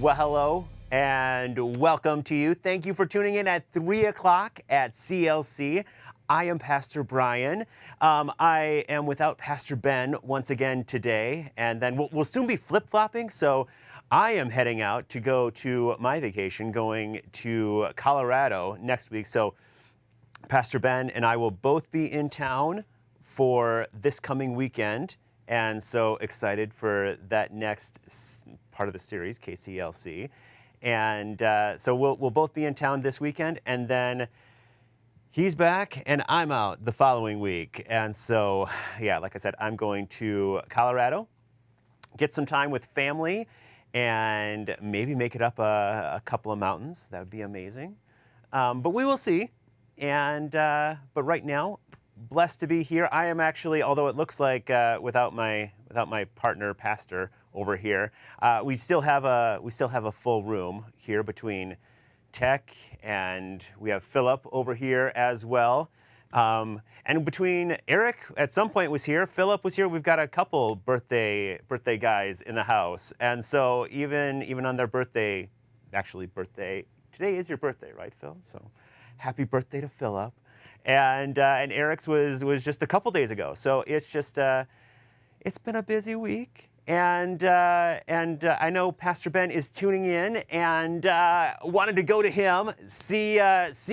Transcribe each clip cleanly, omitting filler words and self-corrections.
Well, hello and welcome to you. Thank you for tuning in at 3 o'clock at CLC. I am Pastor Brian. I am without Pastor Ben once again today, and then we'll soon be flip-flopping. So I am heading out to go to my vacation, going to Colorado next week. So Pastor Ben and I will both be in town for this coming weekend, and so excited for that next part of the series, KCLC. And so we'll both be in town this weekend, and then he's back and I'm out the following week. And so, yeah, like I said, I'm going to Colorado, get some time with family, and maybe make it up a couple of mountains. That would be amazing. But we will see. And but right now, blessed to be here. I am actually, although it looks like without my partner pastor over here, we still have a full room here between Tech, and we have Philip over here as well. And between Eric at some point was here, Philip was here. We've got a couple birthday guys in the house, and so even on their birthday, today is your birthday, right, Phil? So happy birthday to Philip. And Eric's was just a couple days ago. So it's just it's been a busy week. And I know Pastor Ben is tuning in, and wanted to go to him, see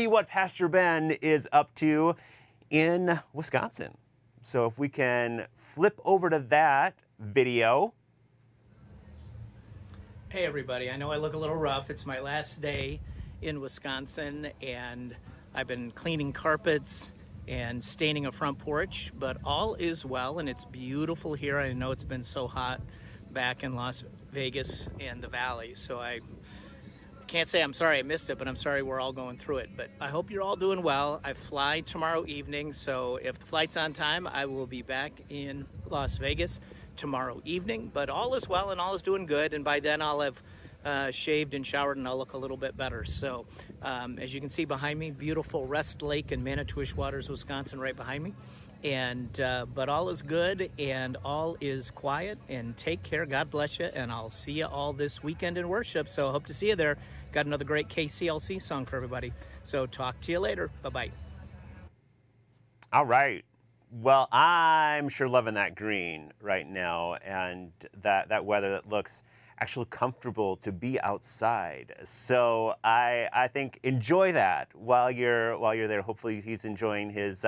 what Pastor Ben is up to in Wisconsin. So if we can flip over to that video. Hey everybody, I know I look a little rough. It's my last day in Wisconsin, and I've been cleaning carpets and staining a front porch, but all is well and it's beautiful here. I know it's been so hot back in Las Vegas and the Valley, so I can't say I'm sorry I missed it, but I'm sorry we're all going through it. But I hope you're all doing well. I fly tomorrow evening, so if the flight's on time, I will be back in Las Vegas tomorrow evening. But all is well and all is doing good, and by then I'll have shaved and showered and I'll look a little bit better. So as you can see behind me, beautiful Rest Lake in Manitowish Waters, Wisconsin, right behind me. And but all is good and all is quiet, and take care. God bless you, and I'll see you all this weekend in worship. So hope to see you there. Got another great KCLC song for everybody. So talk to you later. Bye-bye. All right. Well, I'm sure loving that green right now, and that weather that looks actually comfortable to be outside. So I think enjoy that while you're there. Hopefully he's enjoying his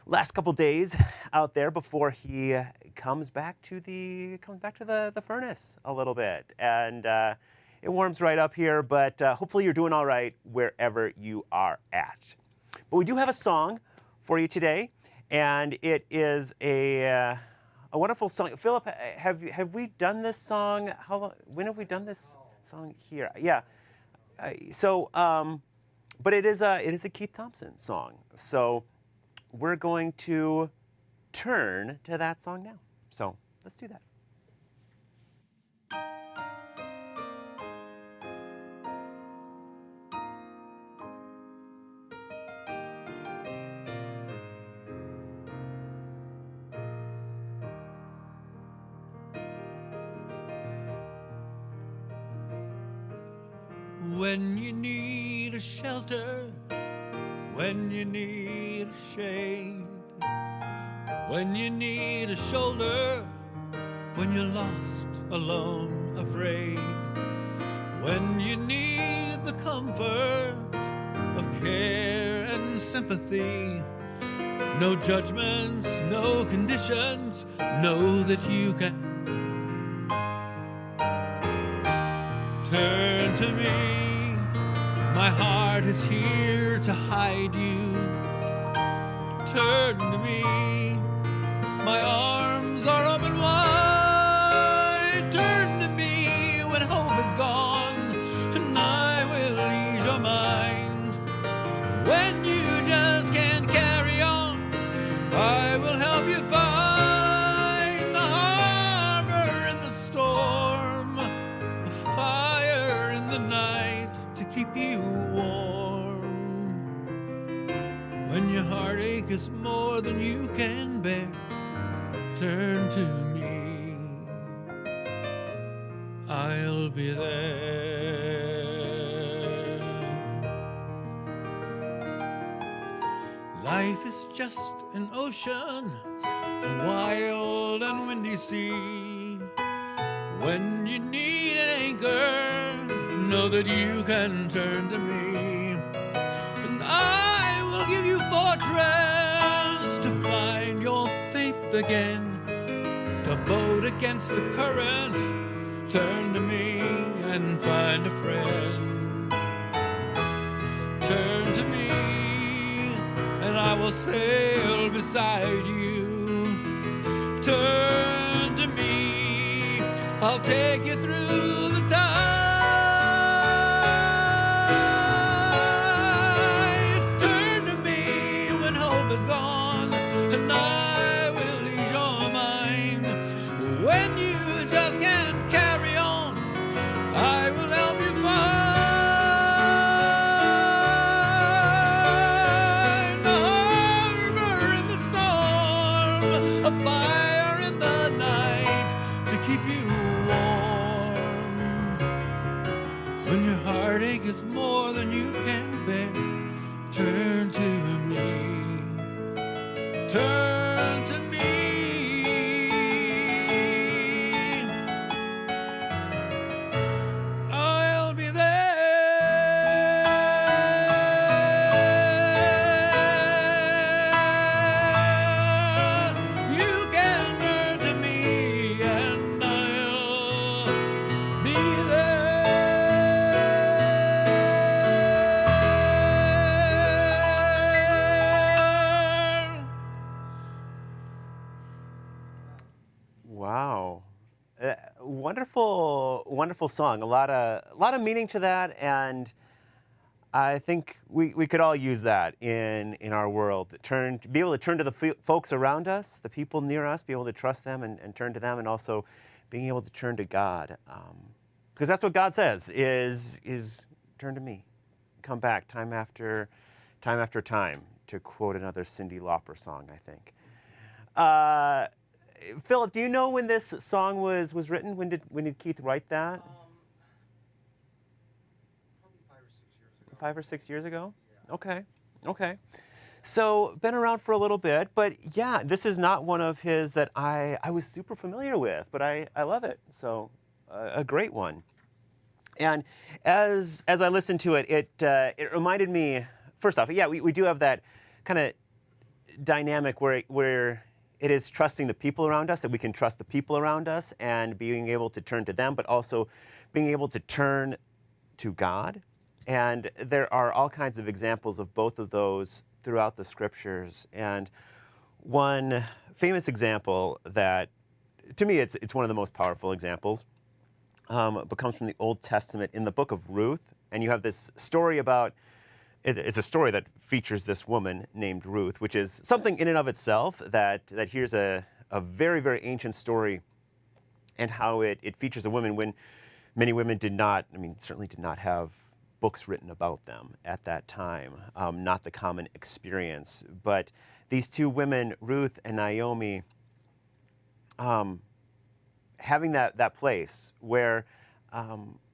last couple days out there before he comes back to the furnace a little bit. And it warms right up here, but hopefully you're doing all right wherever you are at. But we do have a song for you today, and it is a wonderful song. Philip, have we done this song? When have we done this song here? Yeah. But it is a Keith Thompson song. So we're going to turn to that song now. So let's do that. When you need a shelter, when you need a shade, when you need a shoulder, when you're lost, alone, afraid, when you need the comfort of care and sympathy, no judgments, no conditions, know that you can turn to me. My heart is here to hide you. Turn to me. My arms are open wide. Turn to me when hope is gone, and I will ease your mind. When you just can't carry on, I will help you find the harbor in the storm, the fire in the night to keep you warm. When your heartache is more than you can bear, turn to me. I'll be there. Life is just an ocean, a wild and windy sea. When you need an anchor, know that you can turn to me, and I will give you fortress to find your faith again. A boat against the current, turn to me and find a friend. Turn to me and I will sail beside you. Turn to me, I'll take you through the tide. Turn to me when hope is gone, and I will ease your mind. When you just can't carry on, I will help you find a harbor in the storm, a fire in the night to keep you warm. When your heartache is more than you can bear, turn to me. Turn to me. I'll be there. You can turn to me and I'll be there. Wow. Wonderful, wonderful song. A lot of meaning to that, and I think we could all use that in our world. Be able to turn to the folks around us, the people near us, be able to trust them and turn to them, and also being able to turn to God, because that's what God says is turn to me, come back time after time. To quote another Cyndi Lauper song, I think. Philip, do you know when this song was written? When did Keith write that? Probably 5 or 6 years ago? Yeah. Okay. So been around for a little bit, but yeah, this is not one of his that I was super familiar with, but I love it. So a great one. And as I listened to it, it reminded me, first off, yeah, we do have that kind of dynamic where it is trusting the people around us, that we can trust the people around us and being able to turn to them, but also being able to turn to God. And there are all kinds of examples of both of those throughout the scriptures. And one famous example that, to me, it's one of the most powerful examples, but comes from the Old Testament in the book of Ruth. And you have this story about, it's a story that features this woman named Ruth, which is something in and of itself that here's a very, very ancient story, and how it features a woman when many women certainly did not have books written about them at that time, not the common experience. But these two women, Ruth and Naomi, having that place where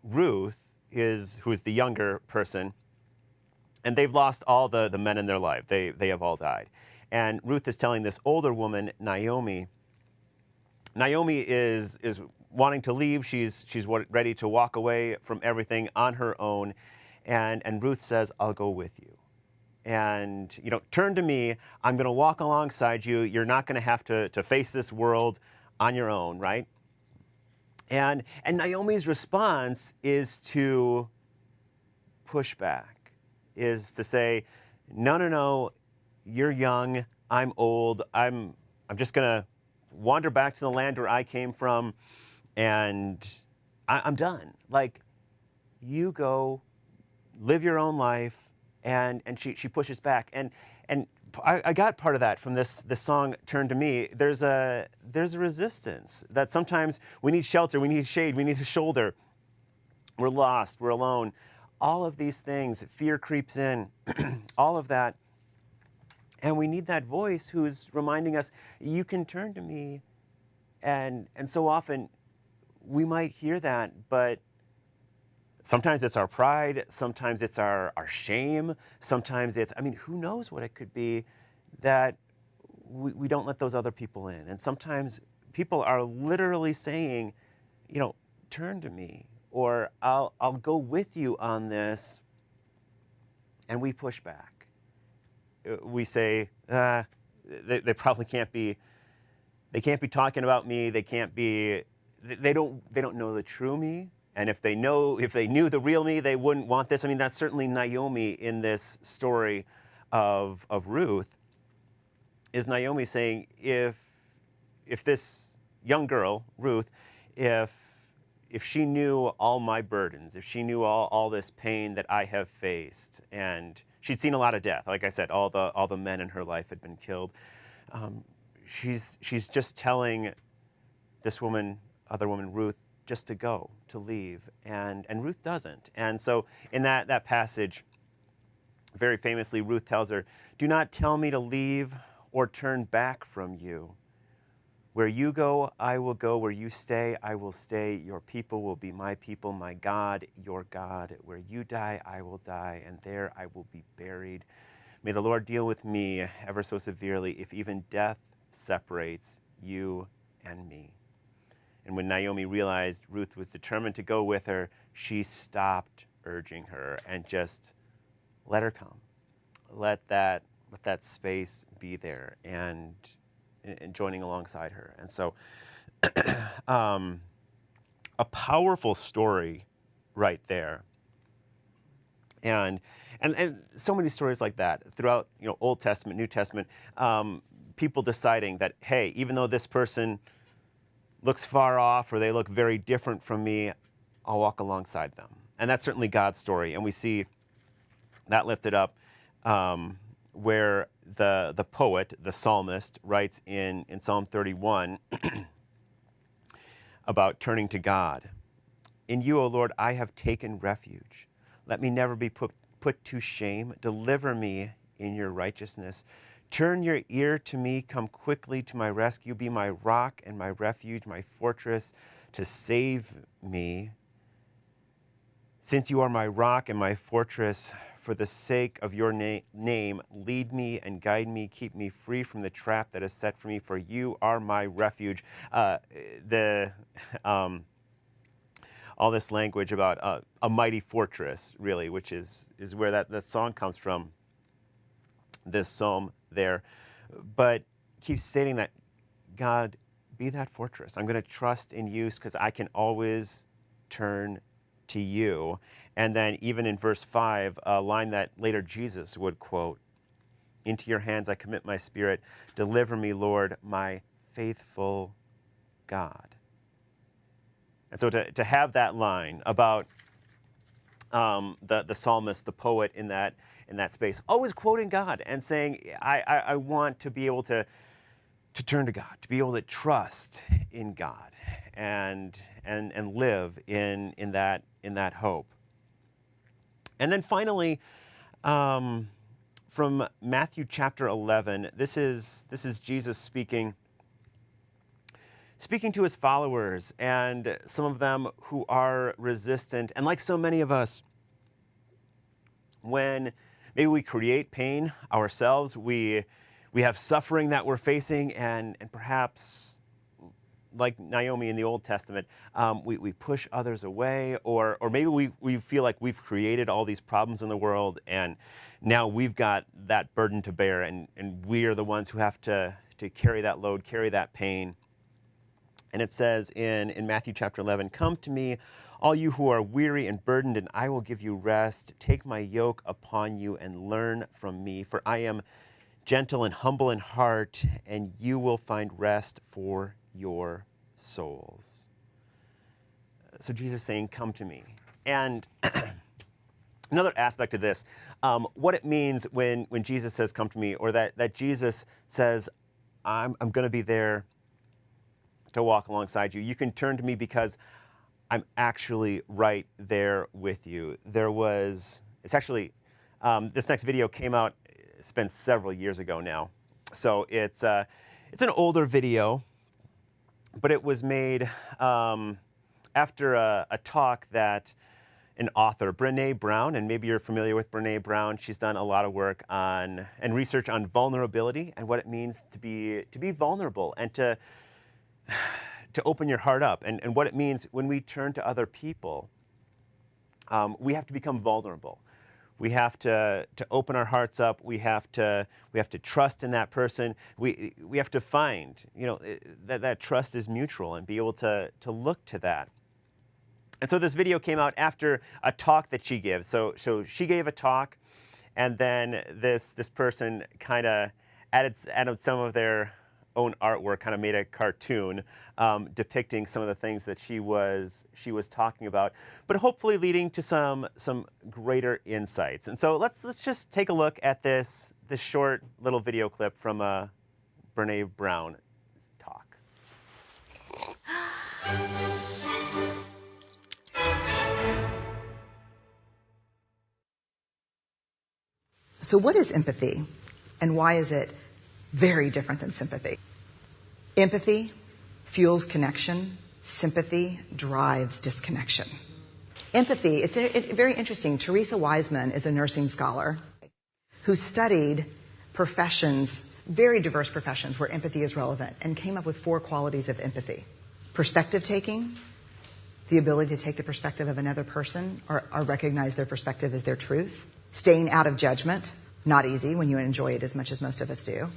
Ruth who is the younger person, and they've lost all the men in their life. They have all died. And Ruth is telling this older woman, Naomi is wanting to leave. She's ready to walk away from everything on her own. And Ruth says, I'll go with you. And, turn to me. I'm going to walk alongside you. You're not going to have to face this world on your own, right? And Naomi's response is to push back. Is to say, no, you're young, I'm old, I'm just gonna wander back to the land where I came from, and I'm done. Like, you go, live your own life, and she pushes back. And I got part of that from this song, Turn to Me. There's a resistance that sometimes we need shelter, we need shade, we need a shoulder. We're lost, we're alone. All of these things, fear creeps in, all of that. And we need that voice who's reminding us, you can turn to me. And so often we might hear that, but sometimes it's our pride, sometimes it's our shame, sometimes it's, I mean, who knows what it could be that we don't let those other people in. And sometimes people are literally saying, you know, turn to me, or I'll go with you on this, and we push back. We say, they probably can't be, they can't be talking about me, they can't be, they don't know the true me. And if they knew the real me, they wouldn't want this. I mean, that's certainly Naomi in this story of Ruth. Is Naomi saying, if this young girl, Ruth, if she knew all my burdens, if she knew all this pain that I have faced, and she'd seen a lot of death, like I said, all the men in her life had been killed. She's just telling this woman, other woman, Ruth, just to go, to leave, and Ruth doesn't. And so in that passage, very famously, Ruth tells her, "Do not tell me to leave or turn back from you. Where you go, I will go. Where you stay, I will stay. Your people will be my people, my God, your God. Where you die, I will die, and there I will be buried. May the Lord deal with me ever so severely, if even death separates you and me." And when Naomi realized Ruth was determined to go with her, she stopped urging her and just let her come. Let that space be there and joining alongside her. And so a powerful story right there. And so many stories like that throughout, you know, Old Testament, New Testament, people deciding that, hey, even though this person looks far off or they look very different from me, I'll walk alongside them. And that's certainly God's story. And we see that lifted up where the poet, the psalmist, writes in Psalm 31 about turning to God. "In you, O Lord, I have taken refuge. Let me never be put to shame. Deliver me in your righteousness. Turn your ear to me. Come quickly to my rescue. Be my rock and my refuge, my fortress to save me. Since you are my rock and my fortress, for the sake of your name, lead me and guide me. Keep me free from the trap that is set for me, for you are my refuge." All this language about a mighty fortress, really, which is where that song comes from, this psalm there. But keeps stating that, God, be that fortress. I'm going to trust in you because I can always turn to you. And then even in verse 5, a line that later Jesus would quote, "Into your hands I commit my spirit. Deliver me, Lord, my faithful God." And so to have that line about the psalmist, the poet in that space, always quoting God and saying, I want to be able to turn to God, to be able to trust in God and live in that hope. And then finally, from Matthew chapter 11, this is Jesus speaking to his followers, and some of them who are resistant. And like so many of us, when maybe we create pain ourselves, we have suffering that we're facing, and perhaps, like Naomi in the Old Testament, we push others away, or maybe we feel like we've created all these problems in the world, and now we've got that burden to bear, and we are the ones who have to carry that load, carry that pain. And it says in Matthew chapter 11, "Come to me, all you who are weary and burdened, and I will give you rest. Take my yoke upon you and learn from me, for I am gentle and humble in heart, and you will find rest for your souls." So Jesus is saying, come to me. And another aspect of this, what it means when Jesus says, come to me, or that Jesus says, I'm going to be there to walk alongside you. You can turn to me because I'm actually right there with you. This next video came out, it's been several years ago now. So it's an older video, but it was made after a talk that an author, Brené Brown, and maybe you're familiar with Brené Brown. She's done a lot of work on and research on vulnerability and what it means to be vulnerable and to open your heart up, and what it means when we turn to other people. We have to become vulnerable. We have to open our hearts up. We have to trust in that person. We have to find, that trust is mutual and be able to look to that. And so this video came out after a talk that she gives. So she gave a talk, and then this person kind of added some of their own artwork, kind of made a cartoon depicting some of the things that she was talking about, but hopefully leading to some greater insights. And so let's just take a look at this short little video clip from Brené Brown's talk. So what is empathy, and why is it very different than sympathy? Empathy fuels connection. Sympathy drives disconnection. Empathy, it's very interesting. Teresa Wiseman is a nursing scholar who studied professions, very diverse professions where empathy is relevant, and came up with 4 qualities of empathy. Perspective taking, the ability to take the perspective of another person or recognize their perspective as their truth. Staying out of judgment, not easy when you enjoy it as much as most of us do.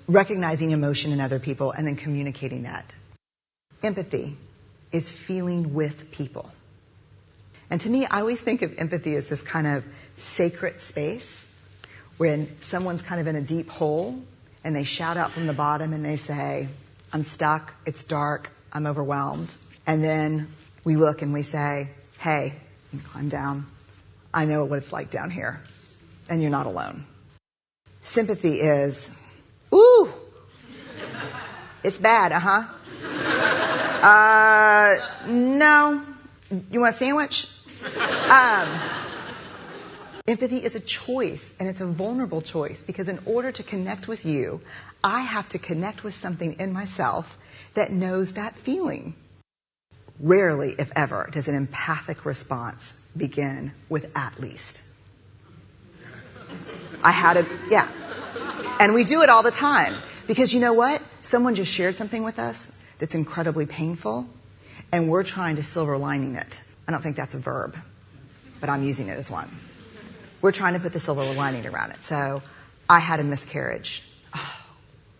Recognizing emotion in other people and then communicating that. Empathy is feeling with people. And to me, I always think of empathy as this kind of sacred space when someone's kind of in a deep hole and they shout out from the bottom and they say, I'm stuck, it's dark, I'm overwhelmed. And then we look and we say, hey, you climb down. I know what it's like down here, and you're not alone. Sympathy is, ooh, it's bad, no, you want a sandwich? Empathy is a choice, and it's a vulnerable choice, because in order to connect with you, I have to connect with something in myself that knows that feeling. Rarely, if ever, does an empathic response begin with at least. Yeah. And we do it all the time. Because you know what? Someone just shared something with us that's incredibly painful, and we're trying to silver lining it. I don't think that's a verb, but I'm using it as one. We're trying to put the silver lining around it. So, I had a miscarriage. Oh,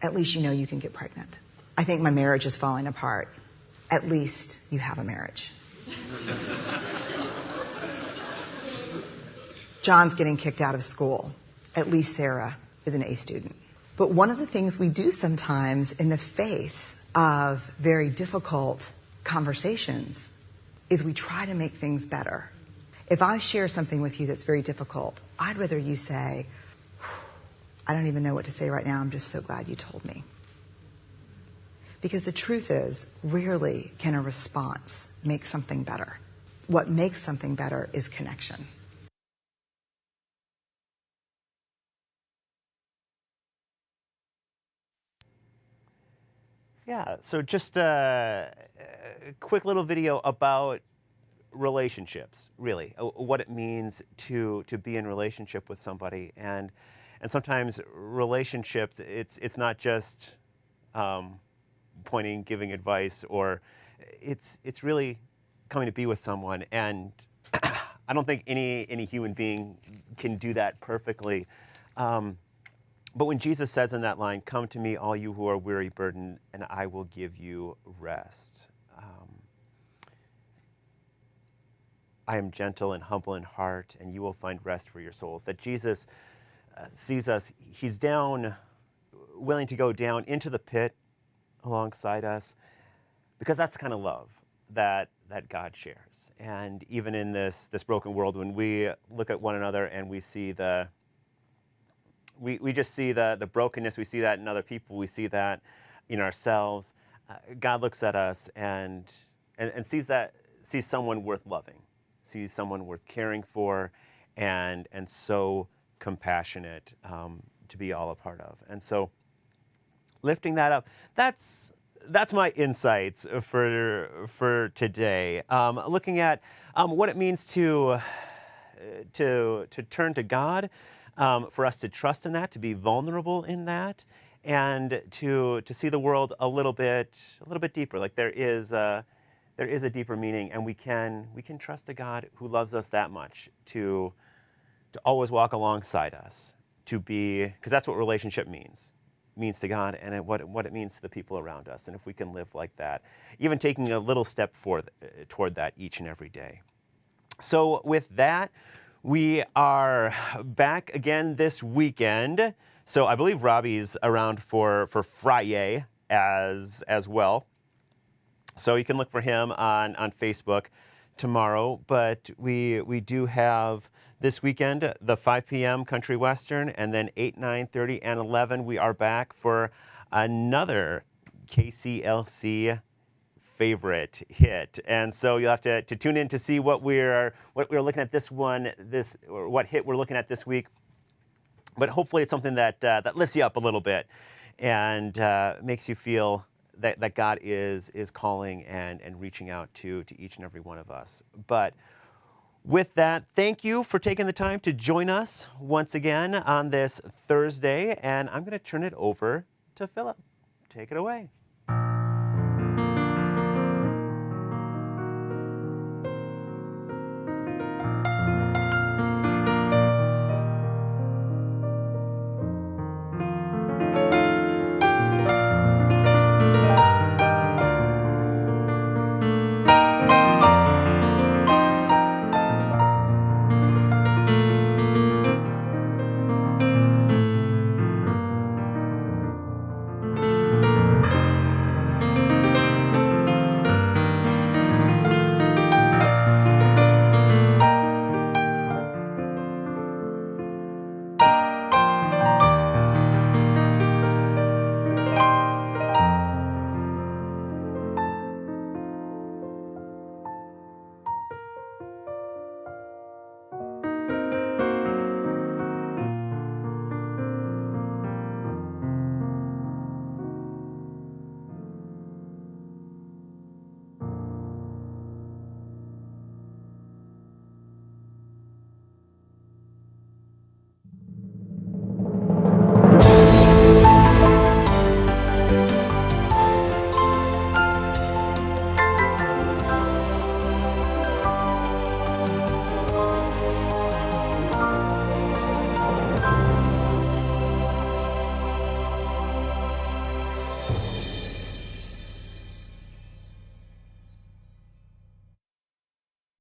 at least you know you can get pregnant. I think my marriage is falling apart. At least you have a marriage. John's getting kicked out of school. At least Sarah is an A student. But one of the things we do sometimes in the face of very difficult conversations is we try to make things better. If I share something with you that's very difficult, I'd rather you say, I don't even know what to say right now, I'm just so glad you told me. Because the truth is, rarely can a response make something better. What makes something better is connection. Yeah, so just a quick little video about relationships, really, what it means to be in relationship with somebody, and sometimes relationships, it's not just pointing, giving advice, or it's really coming to be with someone, and I don't think any human being can do that perfectly. But when Jesus says in that line, come to me, all you who are weary, burdened, and I will give you rest. I am gentle and humble in heart, and you will find rest for your souls. That Jesus sees us, he's down, willing to go down into the pit alongside us, because that's the kind of love that God shares. And even in this broken world, when we look at one another and we see we just see the brokenness, we see that in other people, we see that in ourselves. God looks at us and sees someone worth loving, sees someone worth caring for, and so compassionate to be all a part of. And so lifting that up, that's that's my insights for today. Looking at what it means to turn to God, for us to trust in that, to be vulnerable in that, and to see the world a little bit deeper. Like there is a deeper meaning, and we can trust a God who loves us that much to always walk alongside us, to be, because that's what relationship means to God, and what it means to the people around us. And if we can live like that, even taking a little step toward that each and every day. So with that, we are back again this weekend. So I believe Robbie's around for Friday as well. So you can look for him on Facebook tomorrow. But we do have this weekend the 5 p.m. Country Western, and then 8, 9:30, and 11 we are back for another KCLC favorite hit. And so you'll have to tune in to see what we're looking at or what hit we're looking at this week. But hopefully it's something that lifts you up a little bit and makes you feel that God is calling and reaching out to each and every one of us. But with that, thank you for taking the time to join us once again on this Thursday, and I'm going to turn it over to Philip. Take it away.